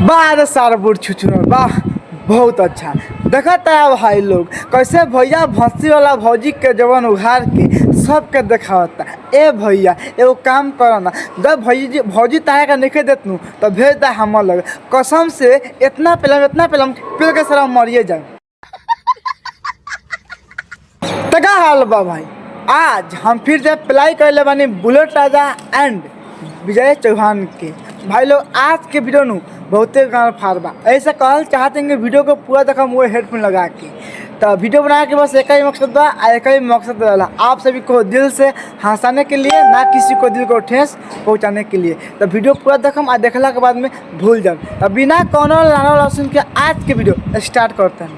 वाह रे सारा बुढ़ छुछुनर वाह बहुत अच्छा देखता है भाई लोग कैसे भैया भंसी वाला भौजी के जवन उघार के सबके दिखावता। ए भैया एगो काम करो ना, जब भौजी ताहे का निके देतनू तो भेज दा हम लग कसम से इतना पेलम पिल के सारा मरिए जाए। तका हाल बा भाई, आज हम फिर से अप्लाई कर ले बानी बुलेट राजा एंड विजय चौहान के। भाई लोग आज के वीडियो नू बहुते गाँव फार बा, ऐसा कहल चाहते हैं कि वीडियो को पूरा देखा वो हेडफोन लगा के। तो वीडियो बना के बस एक ही मकसद बा, एक ही मकसद रहा आप सभी को दिल से हंसाने के लिए, ना किसी को दिल को ठेस पहुंचाने के लिए। तो वीडियो पूरा देखम और देखला के बाद में भूल जाओ। तो बिना कोनो लाना सुन के आज के वीडियो स्टार्ट करते हैं।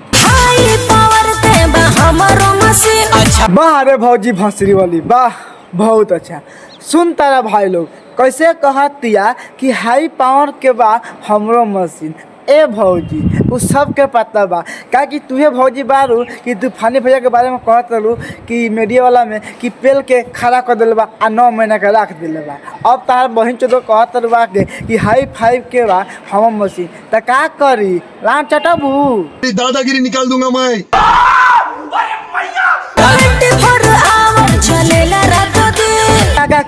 वाह रे भौजी भंसरी वाली वाह बहुत अच्छा। सुन तारा भाई लोग कैसे कहतिया कि हाई पावर के बा हमरो मशीन। ए भौजी उस सब के पता बा क्या कि तुहे भौजी बारू कि तूफानी भैया के बारे में कहत रहलू कि मीडिया वाला में कि पेल के खड़ा कर दिल बा आ 9 महीना के रख दिल बा। अब तार बहन चोदो कहत बा के कि हाई फाइव के बा हम मशीन त का करी लान चटबू दादागिरी निकाल दूंगा मैं।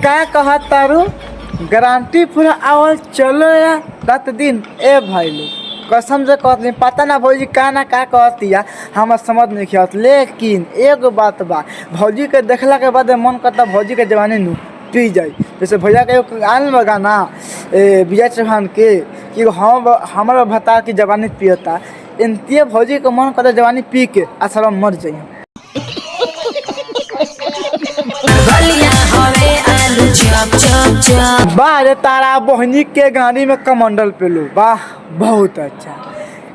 का कहत तारू गारंटी पूरा आवल चलो या रात दिन। ए भाई लोग कसम से कहत नहीं पता ना भौजी का ना का कहतिया हम समझ नहीं खियात। लेकिन एगो बात बा भौजी के देखला के बाद मन करता भौजी के जवानी नू पी जाए। जैसे भैया के आन लगा ना विजय चौहान के कि हम हमारा भता की जवानी पियता इनती भौजी के मन करता जवानी पी के असर मर जाइए। वाह रे तारा बहनी के गाड़ी में कमंडल पे लो वाह बहुत अच्छा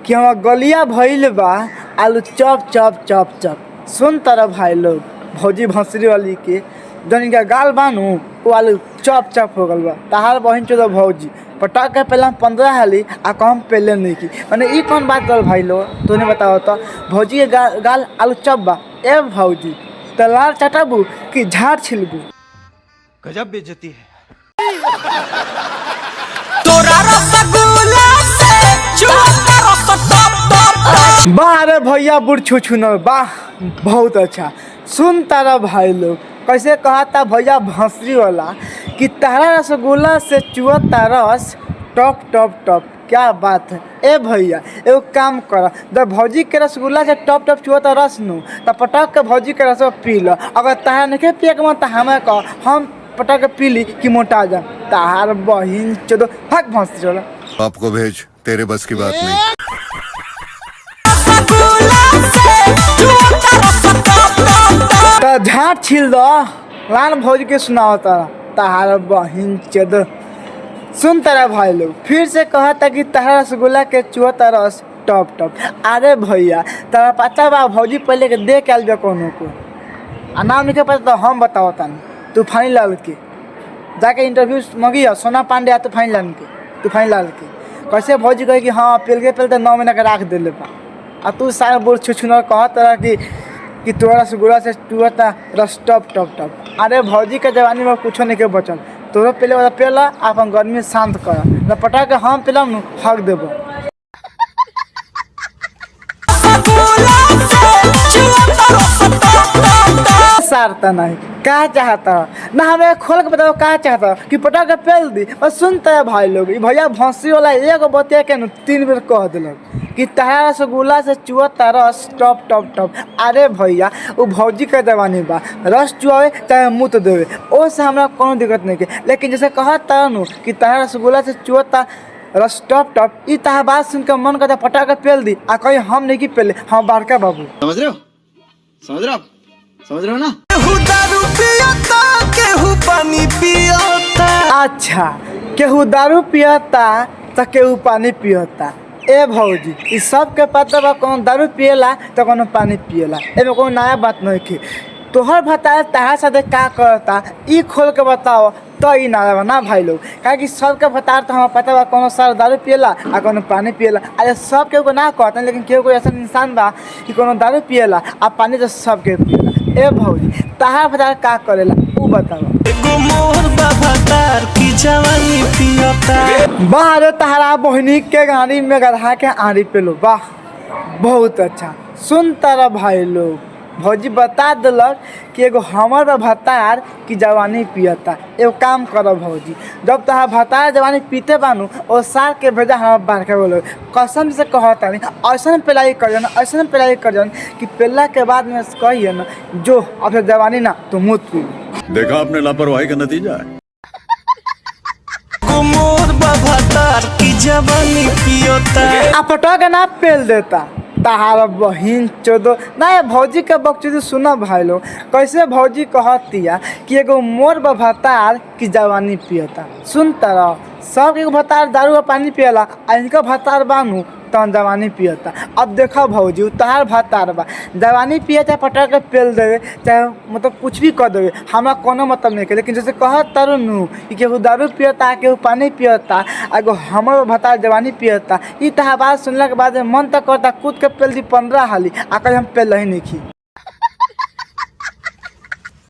कि हम गलिया भइल बा आलू चप चप चप चप। सुन तारा भाई लोग भौजी भंसरी वाली के जन का गाल बानू वो आलू चप चप हो गल बा। ताहार बहन चो भौजी पटाख के पहले 15 हाली आ कम पहले नहीं की मैंने ये कौन बात कर भाई लोग तूने बताओ तो भौजी के गाल आलू चप बा। ए भौजी तलार चटाबू कि झाड़ छिलबू गजब बेइज्जती है। वाह रे भैया बुढ़ छुछुनर वाह बहुत अच्छा। सुन तारा भाई लोग कैसे कहता भैया भंसरी वाला कि तारा रसगुल्ला से चुअता रस टॉप टॉप टॉप। क्या बात है। ए भैया एगो काम कर जब भौजी के रसगुल्ला से टॉप टॉप चुअता रस नू तो पटक के भौजी के रस पी लो। अगर तारा नहीं पिए के मन तो हमें कह हम पटक के पी ली कि मोटा जा। तार बहिन चलो हक भंसरी वाला आपको भेज तेरे बस की बात नहीं। तो झाट छील दो लान भौजी के सुनाओ तार बहिन चद। सुन तारा भाई लोग फिर से कहता कि तारा रसगुल्ला के चुअता रस टॉप टॉप। अरे भैया तारा पता बा भौजी पहले के दे के आल बे कोनो को आ नाम नहीं पता तो हम बताओ तन तूफानी लाल के जाके इंटरव्यू मंगी सोना पांडे आ तूफानी लाल के तूफानी लाल के कैसे भौजी कहे कि हाँ पेलते 9 महीना के रख दिले बा। आ तू सारा बुढ़ छुछुनर कहत रहा कि तोरा रसगुल्ला से चुअता रस टॉप टॉप टॉप। अरे भौजी के जवानी में कुछो नहीं के बचल तोरो पहले वाला पेला अपन गर्मी शांत कर न पटा के हम पेलम नु हक देबो। सारता नहीं क्या चाहता ना हमें खोल के बताओ क्या चाहता कि पटा के पेल दी। और सुनते हैं भाई लोग भैया भंसी वाला एगो बतिया के 3 बेर कह दिलक कि तारा रसगुल्ला से चुअता रस टॉप टॉप टॉप। अरे भैया वो भौजी के जवानी बा रस चुआवे चाहे मुँह तो देवे ओसे हमरा कोनो दिक्कत नहीं के। लेकिन जैसे कहता नु कि तारा रसगुल्ला से चुअता रस टॉप टॉप ई ताहा बात सुन के मन करता पटा के पेल दी आ कहीं हम नहीं की पेले हम बड़का बाबू। समझ रहे हो ना। केहू पानी पियता। अच्छा केहू दारू पियता तो केहू पानी पियता। ए भौजी इस सब के पता बा कौन दारू पियला तो कौन पानी पियला एमे कोनो नया बात नहीं की। तोहर बताए तहार साथे का करता ई खोल के बताओ तो ई ना ना भाई लोग क्या कि सबके बता तो हम पता बा कोनो सर दारू पियला आ कोनो पानी पियला। अरे सब केहू को ना कहता लेकिन केहू कोई ऐसा इंसान बा कि कोनो दारू पियला आ पानी तो सब के पियला। ए भौजी तहार बता का करेला ऊ बताओ। एगो मोर बाबा तार की जवानी पियता। बाहर तहरा बहनी के गाड़ी में गधा के आरी पे लो, वाह बहुत अच्छा। सुन तारा भाई लोग, भौजी बता दिलक कि एगो हमर भतार की जवानी पियता। एगो काम कर भौजी, जब तहार भतार जवानी पीते बानू और सार के भेजा हम बाहर के बोलो, कसम से कहता नहीं ऐसा पिलाई कर जाना, ऐसा पिलाई कर जाना कि पिल्ला के बाद में कहिए ना जो अब जवानी ना तो मुँह पी। देखा आपने लापरवाही का नतीजा है। मोर भतार की जवानी पियता। अपटा के ना पेल देता तहार बहिन चोदो ना। भौजी के बकचोदी सुना भाई लोग, कैसे भौजी कहतिया कि एगो मोर भतार की जवानी पियता। सुन तरह सब एगो भतार दारू और पानी पियला, आ इनका भतार बानू तहन जवानी पियता। अब देखो भौजी तहार भतार बा जवानी पिए चाहे पटा के पेल देवे चाहे मतलब कुछ भी कर देवे, हमरा कोनो मतलब नहीं है। लेकिन जैसे कहत तारू नू कि केहू दारू पियता केहू पानी पियता, एगो हमर भतार जवानी पियता, ई तहार बात सुनला के बाद मन तक करता कूद के पेल दी 15 हाली, आ कहीं हम पेल ही नहीं खी।